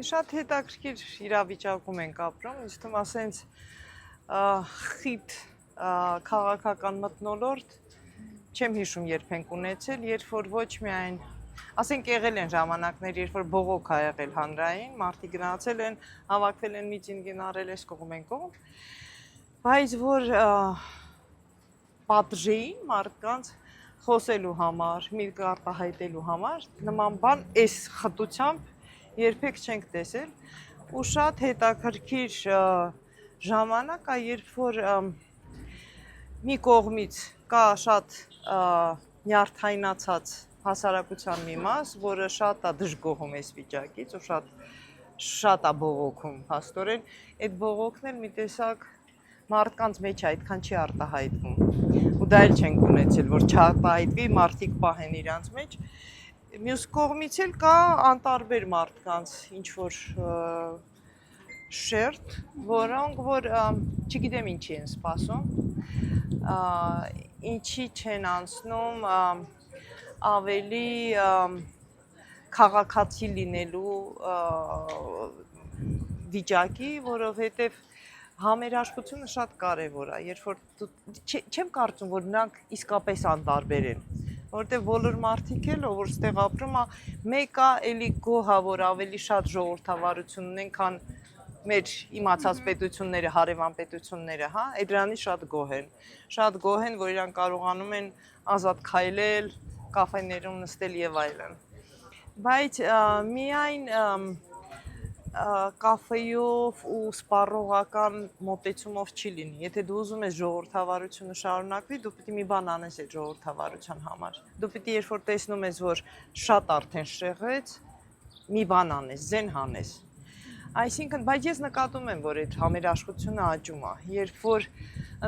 Շատ հետաքրքիր իրավիճակում ենք ապրում, ինձ թվում ասենց խիտ քաղաքական մթնոլորտ չեմ հիշում երբ ենք ունեցել, երբ որ ոչ միայն ասենք եղել են ժամանակներ, երբ որ բողոք ա եղել հանրային, մարդիկ գնացել են, հավաքվել են միջինգ արել այս կողմ են կողմ, բայց որ պատժեին մարդկանց խոսելու համար, միտք արտահայտելու համար, նման բան այս խտությամբ երբեք չենք տեսել ու շատ հետաքրքիր ժամանակ է, երբ որ մի կողմից կա շատ նյարդայնացած հասարակության մի մաս, որը շատ է դժգոհում այս վիճակից ու շատ է բողոքում փաստորեն, այդ բողոքն էլ մի տեսակ մարդկանց մեջ այդքան չի արտահայտվում ու դա էլ չենք ունեցել, որ չարտահայտվի, մարդիկ պահեն իրանց մեջ։ Մյուս կողմից էլ կա անտարբեր մարդկանց ինչ-որ շերտ, որոնք որ չգիտեմ ինչի են սպասում, ինչի չեն անցնում ավելի քաղաքացի լինելու վիճակի, որովհետև համերաշխությունը շատ կարևոր է, երբ որ չեմ կարծում, որ նրանք իսկապես անտարբեր են, որովհետև բոլոր մարդիկ էլ, որ ստեղ ապրում է, մեկը էլի գոհ է, որ ավելի շատ ժողովրդավարություն ունեն, քան մեր իմացած պետությունները, հարևան պետությունները, հա, այդ դրանից շատ գոհ են, որ իրանք կարողանում են ազատ քայլել, կաֆեներում նստել եւ այլն։ Բայց միայն կաֆեյով ու սպառողական մոտեցումով չի լինի։ Եթե դու ուզում ես ժողովրդավարությունը շարունակվի, դու պետք է մի բան անես այդ ժողովրդավարության համար։ Դու պետք է երբ որ տեսնում ես, որ շատ արդեն շեղվեց, մի բան անես, զեն հանես։ Այսինքն, բայց ես նկատում եմ, որ այդ համերաշխությունը աճում է, երբ որ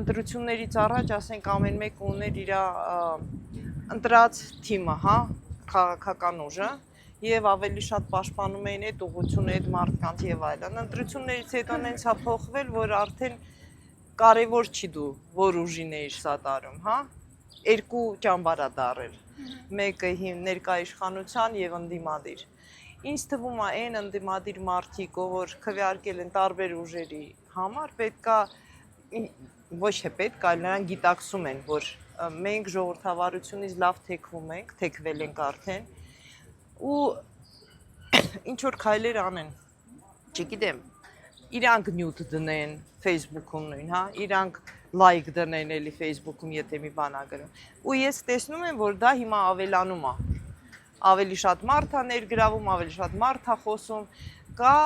ընտրություններից առաջ, ասենք ամեն մեկը ուներ իր ընտրած թիմը, հա, քաղաքական ուժը, եւ ավելի շատ պաշտպանում էին այդ ուղղությունը, այդ մարդկանց եւ այլն։ Ընտրություններից հետո նենց է փոխվել, որ արդեն կարևոր չի դու որ ուժին էիր սատարում, հա, երկու ճամբար է դարել, մեկը ներկա իշխանության եւ ընդդիմադիր։ Ինձ թվում է այն ընդդիմադիր մարդիկ, որ քվեարկել են տարբեր ուժերի համար, պետքա ոչ թե պետք, այլ նրանք գիտակցում են, որ մենք ժողովրդավարությունից լավ թեքվում ենք, թեքվել ենք արդեն ու ինչ որ քայլեր անեն, չգիտեմ, իրանք նյութ դնեն Facebook-ում նույն, հա, իրանք լայք դնեն էլի Facebook-ում, եթե մի բան ա գրում։ Ու ես տեսնում եմ, որ դա հիմա ավելանում է։ Ավելի շատ մարդ է ներգրավում, ավելի շատ մարդ է խոսում, կա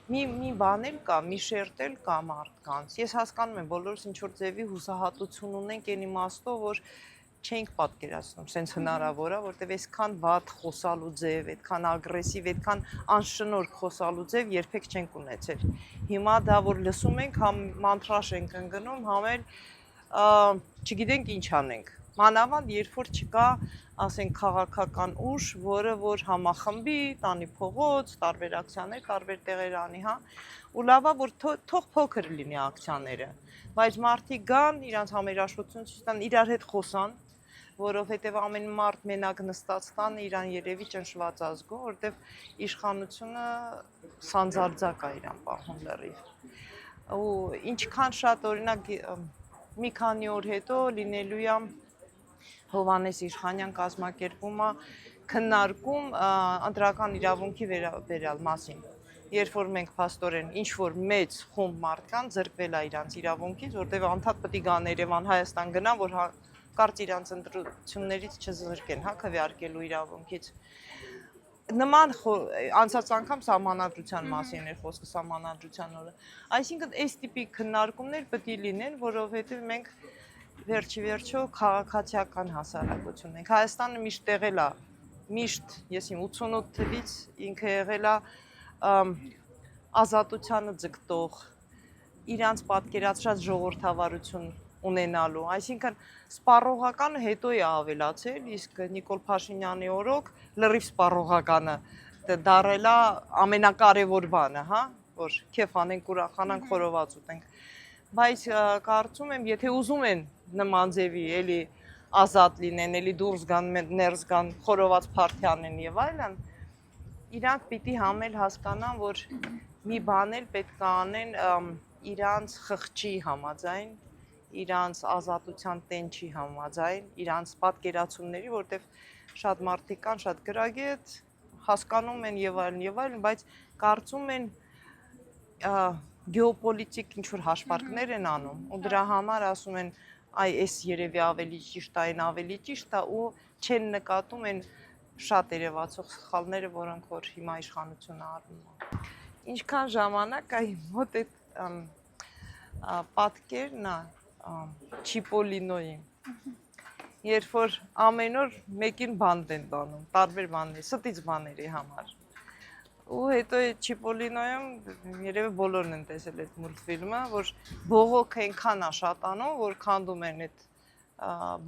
մի բան էլ կա, մի շերտ էլ կա մարդկանց։ Ես հասկանում եմ, բոլորս ինչ որ ձևի հուսահատություն ունենք այն իմաստով, որ չենք պատկերացնում, սենց հնարավոր է, որտեվ այսքան վատ խոսալու ձև, այդքան ագրեսիվ, այդքան անշնորհք խոսալու ձև երբեք չենք ունեցել։ Հիմա դա որ լսում ենք, համ մանտրաշ ենք ընկնում, համ էլ չգիտենք ինչ անենք։ Մանավանդ երբ որ չկա, ասենք քաղաքական ուժ, որը որ համախմբի, տանի փողոց, տարբեր ակցիաներ, տարբեր տեղեր անի, հա, ու լավա որ թող փոքր լինի ակցիաները, բայց մարդիկ գան, իրանց համերաշխությունը ցույց տան, իրար հետ խոսան, որովհետև ամեն մարդ մենակ նստած տան իրան երևի ճնշված ազգում, որովհետև իշխանությունը սանձարձակ է իրան պահում լրիվ։ Ու ինչքան շատ օրինակ մի քանի օր հետո լինելու է Հովհաննես Իշխանյան կազմակերպում է քննարկում ընտրական իրավունքի վերաբերյալ մասին։ Երբ որ մենք փաստորեն ինչ որ մեծ խումբ մարդկան զրկվել է իրանց իրավունքից, որտեղ անդադ պետք է գան Երևան, Հայաստան գնան, որ կարծ իրանց ընտրություններից չզրկեն, հա, քվեարկելու իրավունքից։ Նման անցած անգամ սահմանադրության մասին էր խոսքը, սահմանադրության օրը։ Այսինքն այս տիպի քննարկումներ պետք է լինեն, որովհետև մենք վերջիվերջո քաղաքացիական հասարակություն ենք։ Հայաստանը միշտ եղել է, միշտ, ես իմ 88 թվից ինքը եղել է ազատությանը ձգտող, իրանց պատկերացրած ժողովրդավարություն ունենալու, այսինքն սպառողականը հետո է ավելացել, իսկ Նիկոլ Փաշինյանի օրոք լրիվ սպառողականը դարել է ամենակարևոր բանը, հա, որ քեֆ անենք, ուրախանանք, խորոված ուտենք։ Բայց կարծում եմ, եթե ուզում են նման ձևի էլի ազատ լինեն, էլի դուրս գան, ներս գան, խորոված փարթի անեն եւ այլն, իրանք պիտի համել հասկանան, որ մի բան էլ պետք է անեն իրանց խղճի համաձայն, իրանց ազատության տենչի համաձայն, իրանց պատկերացումների, որտեվ շատ մարդիկ կան, շատ գրագետ, հասկանում են եւ այլն, բայց կարծում են գեոպոլիտիկ ինչ-որ հաշվարկներ են անում ու դրա համար ասում են այ էս երևի ավելի ճիշտ է, այն ավելի ճիշտ է ու չեն նկատում են շատ երևացող սխալները, որոնք որ հիմա իշխանությունը արնում է։ Ինչքան ժամանակ է մոտ այդ պատկերն է Չիպոլինոյի, երբ որ ամեն օր մեկին բանտ են տանում, տարբեր բաներ, ստից բաների համար։ Ու հետո այդ Չիպոլինոյում երևի բոլորն են տեսել այդ մուլտֆիլմը, որ բողոք այնքան է շատանում, որ քանդում են այդ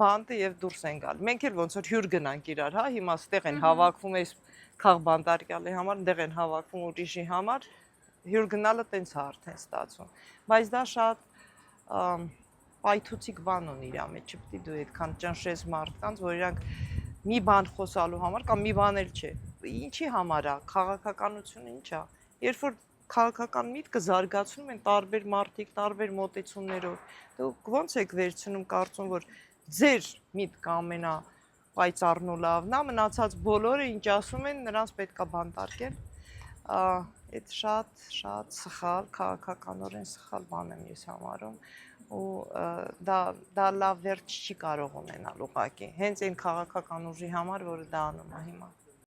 բանտը եւ դուրս են գալ։ Մենք էլ ոնց որ հյուր գնանք իրար, հա, հիմա ստեղ են հավաքվում այս քաղբանտարկյալի համար, դեղ են հավաքվում ուրիշի համար, հյուր գնալը տենց է արդեն ստացվում։ Բայց դա շատ պայթուցիկ բան ունի իր մեջ, չպետք է դու այդքան ճնշես մարդկանց, որ իրանք մի բան խոսալու համար կամ մի բան էլ չէ։ Ինչի համար է, քաղաքականությունը ինչ է։ Երբ որ քաղաքական միտքը զարգացնում են տարբեր մարդիկ, տարբեր մոտեցումներով, դուք ո՞նց եք վերցնում կարծում, որ ձեր միտքը ամենա պայծառն ու լավն է, մնացած բոլորը ինչ ասում են, նրանց պետքա բանտարկել։ Այդ շատ սխալ, քաղաքականորեն սխալ բան եմ ես համարում ու դա լավ վերջ չի կարող ունենալ ուղղակի հենց այն քաղաքական ուժի համար, որը դա անում է հիմա։